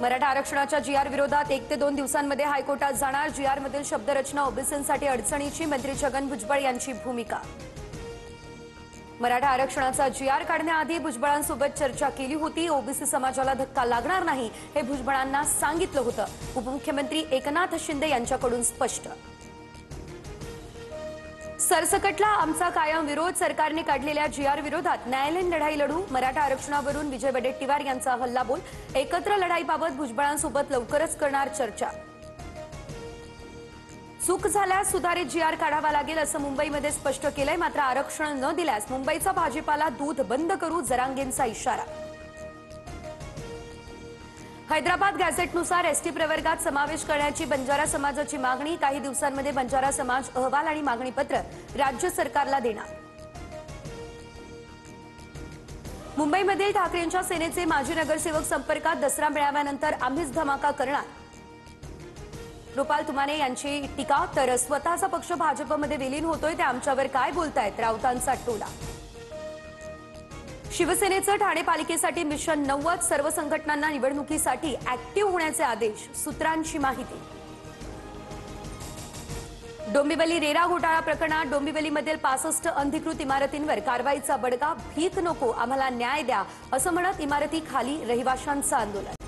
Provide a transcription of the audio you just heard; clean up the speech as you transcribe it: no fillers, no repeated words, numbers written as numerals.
मराठा आरक्षणाच्या जीआर विरोधात 1 ते 2 दिवसांमध्ये हायकोर्टात जाणार। जीआर मधील शब्दरचना ओबीसींसाठी अडचणीची, मंत्री छगन भुजबळ यांची भूमिका। मराठा आरक्षणाचा जीआर काढण्याआधी भुजबळांसोबत चर्चा केली होती। ओबीसी समाजाला धक्का लागणार नाही हे भुजबळांना सांगितलं होतं। उपमुख्यमंत्री एकनाथ शिंदे यांच्याकडून स्पष्ट। सरसकटला आमचा कायम विरोध, सरकारने काढलेल्या जीआर विरोधात न्यायालयीन लढाई लढू। मराठा आरक्षणावरून विजय वडेट्टीवार यांचा हल्लाबोल। एकत्र लढाईबाबत भुजबळांसोबत लवकरच करणार चर्चा। चूक झाल्यास सुधारित जीआर काढावा लागेल असं मुंबईमध्ये स्पष्ट केलंय। मात्र आरक्षण न दिल्यास मुंबईचा भाजीपाला दूध बंद करू, जरांगेंचा इशारा। हैदराबाद गॅझेटनुसार एसटी प्रवर्गात समावेश करण्याची बंजारा समाजाची मागणी। काही दिवसांमध्ये बंजारा समाज अहवाल आणि मागणीपत्र राज्य सरकारला देणार। मुंबईमधील ठाकरेंच्या सेनेचे माजी नगरसेवक संपर्कात, दसरा मेळाव्यानंतर आम्हीच धमाका करणार। रुपाल तुमाने यांची टीका, तर स्वतःचा पक्ष भाजपमध्ये विलीन होतोय ते आमच्यावर काय बोलतायत, राऊतांचा टोला। शिवसेनेचं ठाणे पालिकेसाठी मिशन 90, सर्व संघटनांना निवडणुकीसाठी ऍक्टिव्ह होण्याचे आदेश, सूत्रांची माहिती। डोंबिवली रेरा घोटाळा प्रकरणात डोंबिवलीमधील 65 अनधिकृत इमारतींवर कारवाईचा बडगा। भीक नको, आम्हाला न्याय द्या असं म्हणत इमारतीखाली रहिवाशांचं आंदोलन।